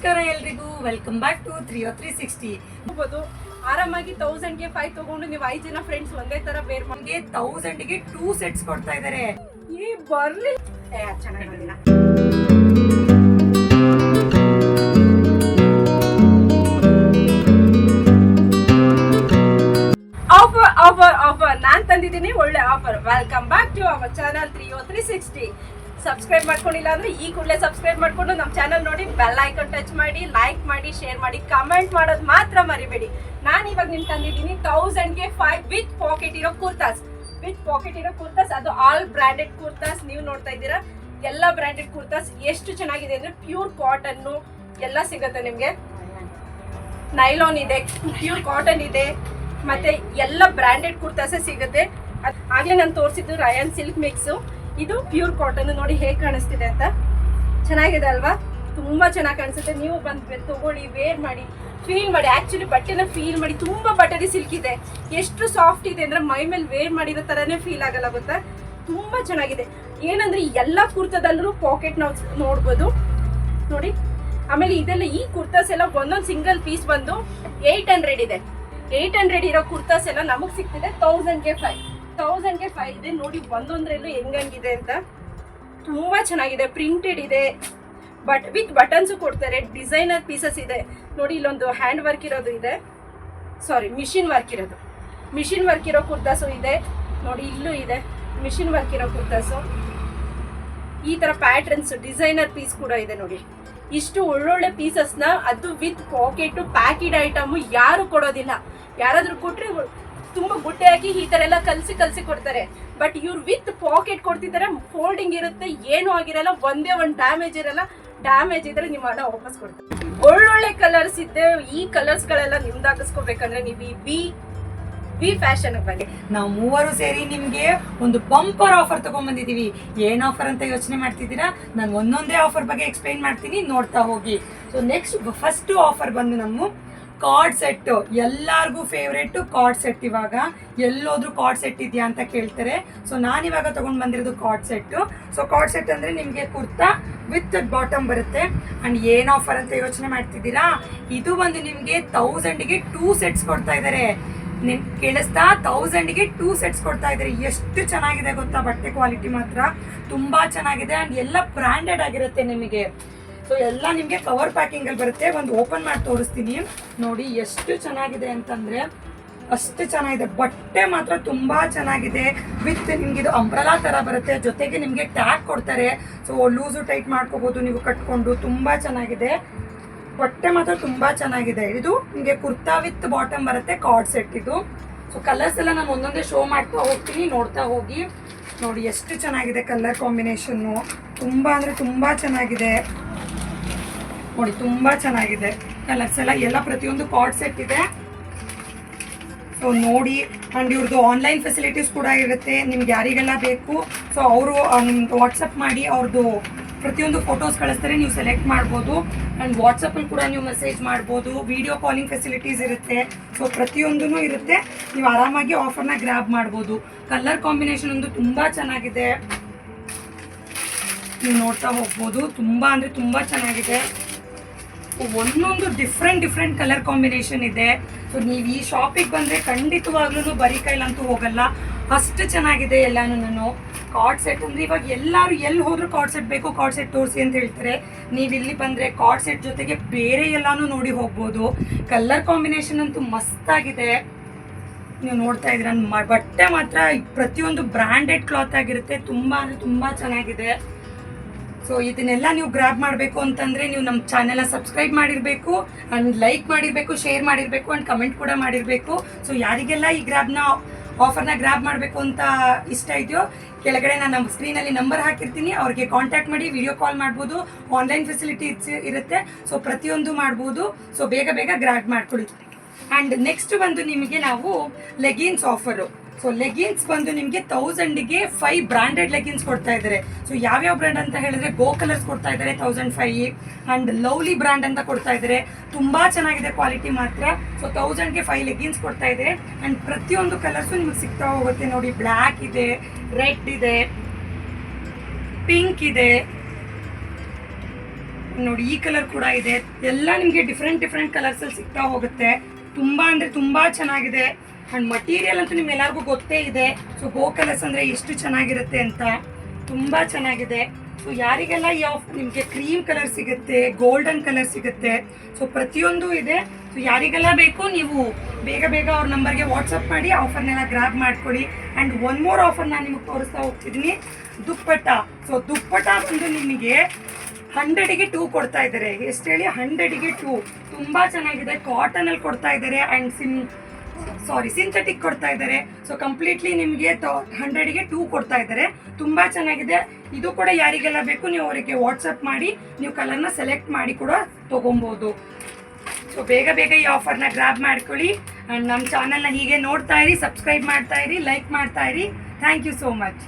ನಮಸ್ಕಾರ ಎಲ್ರಿಗೂ, welcome back to 360. ಆರಾಮಾಗಿ 1000ಗೆ 5 ತಗೊಂಡು ನೀವು 5 ಜನ ಫ್ರೆಂಡ್ಸ್ ಒಂದೇ ತರ ಬೇರ್ ನಮಗೆ 1000ಗೆ 2 ಸೆಟ್ಸ್ ಕೊಡ್ತಾ ಇದಾರೆ. ಈ ಬರ್ಲಿ ಚೆನ್ನಾಗಿಲ್ಲ. ಆಫರ್ ನಾನ್ ತಂದಿದ್ದೀನಿ, ಒಳ್ಳೆ offer. Welcome back to our channel 360. Subscribe ಮಾಡ್ಕೊಂಡಿಲ್ಲ ಅಂದ್ರೆ ಈ ಕೂಡಲೇ ಸಬ್ಸ್ಕ್ರೈಬ್ ಮಾಡ್ಕೊಂಡು ನಮ್ಮ ಚಾನಲ್ ನೋಡಿ, ಬೆಲ್ ಐಕಾನ್ ಟಚ್ ಮಾಡಿ, ಲೈಕ್ ಮಾಡಿ, ಶೇರ್ ಮಾಡಿ, ಕಮೆಂಟ್ ಮಾಡೋದು ಮಾತ್ರ ಮರಿಬೇಡಿ. ನಾನು ಇವಾಗ ನಿಮ್ಗೆ ತಂದಿದ್ದೀನಿ 1000ಗೆ 5 ವಿತ್ ಪಾಕೆಟ್ ಇರೋ ಕುರ್ತಾಸ್. ಅದು ಆಲ್ ಬ್ರಾಂಡೆಡ್ ಕುರ್ತಾಸ್. ನೀವು ನೋಡ್ತಾ ಇದ್ದೀರಾ, ಎಲ್ಲ ಬ್ರಾಂಡೆಡ್ ಕುರ್ತಾಸ್ ಎಷ್ಟು ಚೆನ್ನಾಗಿದೆ ಅಂದ್ರೆ ಪ್ಯೂರ್ ಕಾಟನ್ ಎಲ್ಲ ಸಿಗುತ್ತೆ ನಿಮ್ಗೆ. ನೈಲಾನ್ ಇದೆ, ಪ್ಯೂರ್ ಕಾಟನ್ ಇದೆ, ಮತ್ತೆ ಎಲ್ಲ ಬ್ರಾಂಡೆಡ್ ಕುರ್ತಾಸೇ ಸಿಗುತ್ತೆ. ಆಗ್ಲೇ ನಾನು ತೋರಿಸಿದ್ದು ರಯಾನ್ ಸಿಲ್ಕ್ ಮಿಕ್ಸ್. ಇದು ಪ್ಯೂರ್ ಕಾಟನ್. ನೋಡಿ ಹೇಗೆ ಕಾಣಿಸ್ತಿದೆ ಅಂತ, ಚೆನ್ನಾಗಿದೆ ಅಲ್ವಾ? ತುಂಬಾ ಚೆನ್ನಾಗಿ ಕಾಣಿಸುತ್ತೆ. ನೀವು ಬಂದು ತಗೊಳ್ಳಿ, ವೇರ್ ಮಾಡಿ, ಫೀಲ್ ಮಾಡಿ. ಆಕ್ಚುಲಿ ಬಟ್ಟೆನ ಫೀಲ್ ಮಾಡಿ. ತುಂಬಾ ಬಟ್ಟೆ ಸಿಲ್ಕ್ ಇದೆ, ಎಷ್ಟು ಸಾಫ್ಟ್ ಇದೆ ಅಂದ್ರೆ ಮೈ ಮೇಲೆ ವೇರ್ ಮಾಡಿರೋ ತರನೇ ಫೀಲ್ ಆಗಲ್ಲ, ಗೊತ್ತಾ? ತುಂಬಾ ಚೆನ್ನಾಗಿದೆ. ಏನಂದ್ರೆ ಎಲ್ಲ ಕುರ್ತಾದಲ್ಲೂ ಪಾಕೆಟ್ ನಾವು ನೋಡ್ಬೋದು ನೋಡಿ. ಆಮೇಲೆ ಇದೆಲ್ಲ ಈ ಕುರ್ತಾಸ್ ಎಲ್ಲ ಒಂದೊಂದು ಸಿಂಗಲ್ ಪೀಸ್ ಬಂದು 800 ಇದೆ. 800 ಇರೋ ಕುರ್ತಾಸ್ ಎಲ್ಲ ನಮಗ್ ಸಿಗ್ತಿದೆ 1000ಗೆ 5 ಇದೆ. ನೋಡಿ ಒಂದೊಂದ್ರಲ್ಲೂ ಹೆಂಗಂಗಿದೆ ಅಂತ. ತುಂಬಾ ಚೆನ್ನಾಗಿದೆ. ಪ್ರಿಂಟೆಡ್ ಇದೆ, ಬಟ್ ವಿತ್ ಬಟನ್ಸ್ ಕೊಡ್ತಾರೆ. ಡಿಸೈನರ್ ಪೀಸಸ್ ಇದೆ ನೋಡಿ. ಇಲ್ಲೊಂದು ಹ್ಯಾಂಡ್ ವರ್ಕ್ ಇರೋದು ಇದೆ, ಸಾರಿ ಮಿಷಿನ್ ವರ್ಕ್ ಇರೋ ಕುರ್ತಾಸು ಇದೆ ನೋಡಿ. ಇಲ್ಲೂ ಇದೆ ಮಿಷಿನ್ ವರ್ಕ್ ಇರೋ ಕುರ್ತಾಸು. ಈ ತರ ಪ್ಯಾಟ್ರನ್ಸ್ ಡಿಸೈನರ್ ಪೀಸ್ ಕೂಡ ಇದೆ ನೋಡಿ. ಇಷ್ಟು ಒಳ್ಳೊಳ್ಳೆ ಪೀಸಸ್ನ, ಅದು ವಿತ್ ಪಾಕೆಟ್ ಪ್ಯಾಕೆಡ್ ಐಟಮ್ ಯಾರು ಕೊಡೋದಿಲ್ಲ. ಯಾರಾದ್ರೂ ಕೊಟ್ರೆ ತುಂಬಾ ಗುಡ್ಡೆ ಹಾಕಿ ಈ ತರ ಎಲ್ಲ ಕಲ್ಸಿ ಕೊಡ್ತಾರೆ. ಬಟ್ ಇವ್ರು ವಿತ್ ಪಾಕೆಟ್ ಕೊಡ್ತಿದ್ದಾರೆ. ಫೋಲ್ಡಿಂಗ್ ಇರುತ್ತೆ, ಏನು ಆಗಿರಲ್ಲ, ಒಂದೇ ಒಂದು ಡ್ಯಾಮೇಜ್ ಇರಲ್ಲ. ಡ್ಯಾಮೇಜ್ ಇದ್ರೆ ನಿಮ್ಮ ಹಣ ವಾಪಸ್ ಕೊಡ್ತಾರೆ. ಒಳ್ಳೊಳ್ಳೆ ಕಲರ್ಸ್ ಇದೆ. ಈ ಕಲರ್ಸ್ ಗಳೆಲ್ಲ ನಿಮ್ದು ಹಾಕಿಸ್ಕೋಬೇಕಂದ್ರೆ ನೀವು ವಿ ಫ್ಯಾಷನ್ ಬಗ್ಗೆ ನಾವು ಮೂವರು ಸೇರಿ ನಿಮ್ಗೆ ಒಂದು ಬಂಪರ್ ಆಫರ್ ತಗೊಂಡ್ ಬಂದಿದೀವಿ. ಏನ್ ಆಫರ್ ಅಂತ ಯೋಚನೆ ಮಾಡ್ತಿದ್ದೀರಾ? ನಾನು ಒಂದೊಂದೇ ಆಫರ್ ಬಗ್ಗೆ ಎಕ್ಸ್ಪ್ಲೈನ್ ಮಾಡ್ತೀನಿ, ನೋಡ್ತಾ ಹೋಗಿ. ಸೊ ನೆಕ್ಸ್ಟ್ ಫಸ್ಟ್ ಆಫರ್ ಬಂದು ನಮ್ಮ ಕಾರ್ಡ್ ಸೆಟ್. ಎಲ್ಲಾರ್ಗು ಫೇವ್ರೇಟ್ ಕಾರ್ಡ್ ಸೆಟ್. ಇವಾಗ ಎಲ್ಲೋದ್ರೂ ಕಾರ್ಡ್ ಸೆಟ್ ಇದೆಯಾ ಅಂತ ಕೇಳ್ತಾರೆ. ಸೊ ನಾನಿವಾಗ ತಗೊಂಡ್ ಬಂದಿರೋದು card set. So card set ಅಂದ್ರೆ ನಿಮ್ಗೆ ಕುರ್ತಾ ವಿತ್ ಬಾಟಮ್ ಬರುತ್ತೆ. ಅಂಡ್ ಏನ್ ಆಫರ್ ಅಂತ ಯೋಚನೆ ಮಾಡ್ತಿದ್ದೀರಾ? ಇದು ಬಂದು ನಿಮ್ಗೆ 1000ಗೆ 2 ಸೆಟ್ಸ್ ಕೊಡ್ತಾ ಇದಾರೆ. ಕೇಳಿಸ್ತಾ? 1000ಗೆ 2 ಸೆಟ್ಸ್ ಕೊಡ್ತಾ ಇದಾರೆ. ಎಷ್ಟು ಚೆನ್ನಾಗಿದೆ ಗೊತ್ತಾ? ಬಟ್ಟೆ ಕ್ವಾಲಿಟಿ ಮಾತ್ರ ತುಂಬಾ ಚೆನ್ನಾಗಿದೆ. ಅಂಡ್ ಎಲ್ಲ ಬ್ರಾಂಡೆಡ್ ಆಗಿರುತ್ತೆ ನಿಮಗೆ. ಸೊ ಎಲ್ಲ ನಿಮ್ಗೆ ಕವರ್ ಪ್ಯಾಕಿಂಗ್ ಅಲ್ಲಿ ಬರುತ್ತೆ. ಒಂದು ಓಪನ್ ಮಾಡಿ ತೋರಿಸ್ತೀನಿ ನೋಡಿ. ಎಷ್ಟು ಚೆನ್ನಾಗಿದೆ ಅಂತಂದ್ರೆ ಅಷ್ಟು ಚೆನ್ನಾಗಿದೆ. ಬಟ್ಟೆ ಮಾತ್ರ ತುಂಬಾ ಚೆನ್ನಾಗಿದೆ. ವಿತ್ ನಿಮ್ಗೆ ಇದು ಅಂಬ್ರಲಾ ತರ ಬರುತ್ತೆ. ಜೊತೆಗೆ ನಿಮ್ಗೆ ಟ್ಯಾಗ್ ಕೊಡ್ತಾರೆ. ಸೊ ಲೂಸು ಟೈಟ್ ಮಾಡ್ಕೋಬಹುದು ನೀವು ಕಟ್ಕೊಂಡು. ತುಂಬಾ ಚೆನ್ನಾಗಿದೆ. ಬಟ್ಟೆ ಮಾತ್ರ ತುಂಬಾ ಚೆನ್ನಾಗಿದೆ. ಇದು ನಿಮಗೆ ಕುರ್ತಾ ವಿತ್ ಬಾಟಮ್ ಬರುತ್ತೆ, ಕಾರ್ಡ್ ಸೆಟ್ ಇದು. ಸೊ ಕಲರ್ಸ್ ಎಲ್ಲ ನಾನು ಒಂದೊಂದೇ ಶೋ ಮಾಡ್ತಾ ಹೋಗ್ತೀನಿ, ನೋಡ್ತಾ ಹೋಗಿ. ನೋಡಿ ಎಷ್ಟು ಚೆನ್ನಾಗಿದೆ ಕಲರ್ ಕಾಂಬಿನೇಷನ್ನು. ತುಂಬಾ ಅಂದ್ರೆ ತುಂಬಾ ಚೆನ್ನಾಗಿದೆ ನೋಡಿ. ತುಂಬಾ ಚೆನ್ನಾಗಿದೆ ಕಲರ್ಸ್ ಎಲ್ಲ ಪ್ರತಿಯೊಂದು ಕಾರ್ಡ್ ಸೆಟ್ ಇದೆ. ಸೊ ನೋಡಿ. ಅಂಡ್ ಇವ್ರದ್ದು ಆನ್ಲೈನ್ ಫೆಸಿಲಿಟೀಸ್ ಕೂಡ ಇರುತ್ತೆ. ನಿಮ್ಗೆ ಯಾರಿಗೆಲ್ಲ ಬೇಕು ಸೊ ಅವರು ನಿಮ್ಗೆ ವಾಟ್ಸಪ್ ಮಾಡಿ ಅವ್ರದ್ದು ಪ್ರತಿಯೊಂದು ಫೋಟೋಸ್ ಕಳಿಸ್ತಾರೆ, ನೀವು ಸೆಲೆಕ್ಟ್ ಮಾಡ್ಬೋದು. ಆ್ಯಂಡ್ ವಾಟ್ಸಪ್ಪಲ್ಲಿ ಕೂಡ ನೀವು ಮೆಸೇಜ್ ಮಾಡ್ಬೋದು. ವಿಡಿಯೋ ಕಾಲಿಂಗ್ ಫೆಸಿಲಿಟೀಸ್ ಇರುತ್ತೆ. ಸೊ ಪ್ರತಿಯೊಂದೂ ಇರುತ್ತೆ. ನೀವು ಆರಾಮಾಗಿ ಆಫರ್ನ ಗ್ರ್ಯಾಬ್ ಮಾಡ್ಬೋದು. ಕಲರ್ ಕಾಂಬಿನೇಷನ್ ಒಂದು ತುಂಬ ಚೆನ್ನಾಗಿದೆ, ನೀವು ನೋಡ್ತಾ ಹೋಗ್ಬೋದು. ತುಂಬ ಅಂದರೆ ತುಂಬ ಚೆನ್ನಾಗಿದೆ. ಒಂದೊಂದು ಡಿಫ್ರೆಂಟ್ ಕಲರ್ ಕಾಂಬಿನೇಷನ್ ಇದೆ. ಸೊ ನೀವು ಈ ಶಾಪಿಗೆ ಬಂದರೆ ಖಂಡಿತವಾಗ್ಲೂ ಬರೀ ಕೈಲಂತೂ ಹೋಗಲ್ಲ, ಅಷ್ಟು ಚೆನ್ನಾಗಿದೆ ಎಲ್ಲಾನು. ಕಾರ್ಡ್ ಸೆಟ್ ಅಂದರೆ ಇವಾಗ ಎಲ್ಲರೂ ಎಲ್ಲಿ ಹೋದ್ರೂ ಕಾರ್ಡ್ ಸೆಟ್ ಬೇಕು, ಕಾರ್ಡ್ ಸೆಟ್ ತೋರಿಸಿ ಅಂತ ಹೇಳ್ತಾರೆ. ನೀವು ಇಲ್ಲಿ ಬಂದರೆ ಕಾರ್ಡ್ ಸೆಟ್ ಜೊತೆಗೆ ಬೇರೆ ಎಲ್ಲಾನು ನೋಡಿ ಹೋಗ್ಬೋದು. ಕಲರ್ ಕಾಂಬಿನೇಷನ್ ಅಂತೂ ಮಸ್ತಾಗಿದೆ, ನೀವು ನೋಡ್ತಾ ಇದ್ದೀರ. ಬಟ್ಟೆ ಮಾತ್ರ ಪ್ರತಿಯೊಂದು ಬ್ರ್ಯಾಂಡೆಡ್ ಕ್ಲಾತ್ ಆಗಿರುತ್ತೆ. ತುಂಬ ಅಂದರೆ ತುಂಬ ಚೆನ್ನಾಗಿದೆ. ಸೊ ಇದನ್ನೆಲ್ಲ ನೀವು ಗ್ರ್ಯಾಬ್ ಮಾಡಬೇಕು ಅಂತಂದರೆ ನೀವು ನಮ್ಮ ಚಾನೆಲ್ನ ಸಬ್ಸ್ಕ್ರೈಬ್ ಮಾಡಿರಬೇಕು, ಆ್ಯಂಡ್ ಲೈಕ್ ಮಾಡಿರಬೇಕು, ಶೇರ್ ಮಾಡಿರಬೇಕು, ಆ್ಯಂಡ್ ಕಮೆಂಟ್ ಕೂಡ ಮಾಡಿರಬೇಕು. ಸೊ ಯಾರಿಗೆಲ್ಲ ಈ ಆಫರ್ನ ಗ್ರ್ಯಾಬ್ ಮಾಡಬೇಕು ಅಂತ ಇಷ್ಟ ಇದೆಯೋ, ಕೆಳಗಡೆ ನಾನು ನಮ್ಮ ಸ್ಕ್ರೀನಲ್ಲಿ ನಂಬರ್ ಹಾಕಿರ್ತೀನಿ, ಅವ್ರಿಗೆ ಕಾಂಟ್ಯಾಕ್ಟ್ ಮಾಡಿ ವಿಡಿಯೋ ಕಾಲ್ ಮಾಡ್ಬೋದು. ಆನ್ಲೈನ್ ಫೆಸಿಲಿಟೀಸ್ ಇರುತ್ತೆ. ಸೊ ಪ್ರತಿಯೊಂದು ಮಾಡ್ಬೋದು. ಸೊ ಬೇಗ ಗ್ರ್ಯಾಬ್ ಮಾಡ್ಕೊಳ್ಳಿ. ಆ್ಯಂಡ್ ನೆಕ್ಸ್ಟ್ ಬಂದು ನಿಮಗೆ ನಾವು ಲೆಗಿನ್ಸ್ ಆಫರು. ಸೊ ಲೆಗಿನ್ಸ್ ಬಂದು ನಿಮಗೆ 1000ಗೆ 5 ಬ್ರಾಂಡೆಡ್ ಲೆಗಿನ್ಸ್ ಕೊಡ್ತಾ ಇದ್ದಾರೆ. ಸೊ ಯಾವ್ಯಾವ ಬ್ರ್ಯಾಂಡ್ ಅಂತ ಹೇಳಿದ್ರೆ ಗೋ ಕಲರ್ಸ್ ಕೊಡ್ತಾ ಇದ್ದಾರೆ 1005, ಆ್ಯಂಡ್ ಲವ್ಲಿ ಬ್ರ್ಯಾಂಡ್ ಅಂತ ಕೊಡ್ತಾ ಇದ್ದಾರೆ. ತುಂಬ ಚೆನ್ನಾಗಿದೆ ಕ್ವಾಲಿಟಿ ಮಾತ್ರ. ಸೊ 1000ಗೆ 5 ಲೆಗಿನ್ಸ್ ಕೊಡ್ತಾ ಇದ್ದಾರೆ. ಆ್ಯಂಡ್ ಪ್ರತಿಯೊಂದು ಕಲರ್ಸು ನಿಮಗೆ ಸಿಗ್ತಾ ಹೋಗುತ್ತೆ ನೋಡಿ. ಬ್ಲ್ಯಾಕ್ ಇದೆ, ರೆಡ್ ಇದೆ, ಪಿಂಕ್ ಇದೆ, ನೋಡಿ ಈ ಕಲರ್ ಕೂಡ ಇದೆ. ಎಲ್ಲ ನಿಮಗೆ ಡಿಫ್ರೆಂಟ್ ಕಲರ್ಸಲ್ಲಿ ಸಿಗ್ತಾ ಹೋಗುತ್ತೆ. ತುಂಬ ಅಂದರೆ ತುಂಬ ಚೆನ್ನಾಗಿದೆ. ಆ್ಯಂಡ್ ಮಟೀರಿಯಲ್ ಅಂತೂ ನಿಮ್ಗೆಲ್ಲರಿಗೂ ಗೊತ್ತೇ ಇದೆ. ಸೊ ಗೋ ಕಲರ್ಸ್ ಅಂದರೆ ಎಷ್ಟು ಚೆನ್ನಾಗಿರುತ್ತೆ ಅಂತ, ತುಂಬ ಚೆನ್ನಾಗಿದೆ. ಸೊ ಯಾರಿಗೆಲ್ಲ ಈ ಆಫರ್, ನಿಮಗೆ ಕ್ರೀಮ್ ಕಲರ್ ಸಿಗುತ್ತೆ, ಗೋಲ್ಡನ್ ಕಲರ್ ಸಿಗುತ್ತೆ. ಸೊ ಪ್ರತಿಯೊಂದು ಇದೆ. ಸೊ ಯಾರಿಗೆಲ್ಲ ಬೇಕು ನೀವು ಬೇಗ ಅವ್ರ ನಂಬರ್ಗೆ ವಾಟ್ಸಪ್ ಮಾಡಿ ಆಫರ್ನೆಲ್ಲ ಗ್ರಾಬ್ ಮಾಡ್ಕೊಳ್ಳಿ. ಆ್ಯಂಡ್ ಒನ್ ಮೋರ್ ಆಫರ್ ನಾನು ನಿಮಗೆ ತೋರಿಸ್ತಾ ಹೋಗ್ತಿದ್ದೀನಿ, ದುಪ್ಪಟ್ಟ. ಸೊ ದುಪ್ಪಟ್ಟ ಬಂದು ನಿಮಗೆ 100ಗೆ 2 ಕೊಡ್ತಾ ಇದ್ದಾರೆ. ಎಷ್ಟು ಹೇಳಿ, 100ಗೆ 2. ತುಂಬ ಚೆನ್ನಾಗಿದೆ. ಕಾಟನಲ್ಲಿ ಕೊಡ್ತಾ ಇದ್ದಾರೆ ಆ್ಯಂಡ್ ಸಿಂಥೆಟಿಕ್ ಕೊಡ್ತಾ ಇದ್ದಾರೆ. ಸೊ ಕಂಪ್ಲೀಟ್ಲಿ ನಿಮಗೆ 100ಗೆ 2 ಕೊಡ್ತಾ ಇದ್ದಾರೆ. ತುಂಬ ಚೆನ್ನಾಗಿದೆ. ಇದು ಕೂಡ ಯಾರಿಗೆಲ್ಲ ಬೇಕು ನೀವು ಅವರಿಗೆ ವಾಟ್ಸಪ್ ಮಾಡಿ ನೀವು ಕಲರ್ನ ಸೆಲೆಕ್ಟ್ ಮಾಡಿ ಕೂಡ ತೊಗೊಬೋದು. ಸೊ ಬೇಗ ಈ ಆಫರ್ನ ಗ್ರಾಬ್ ಮಾಡ್ಕೊಳ್ಳಿ. ಆ್ಯಂಡ್ ನಮ್ಮ ಚಾನಲ್ನ ಹೀಗೆ ನೋಡ್ತಾ ಇರಿ, ಸಬ್ಸ್ಕ್ರೈಬ್ ಮಾಡ್ತಾ ಇರಿ, ಲೈಕ್ ಮಾಡ್ತಾ ಇರಿ. Thank you so much.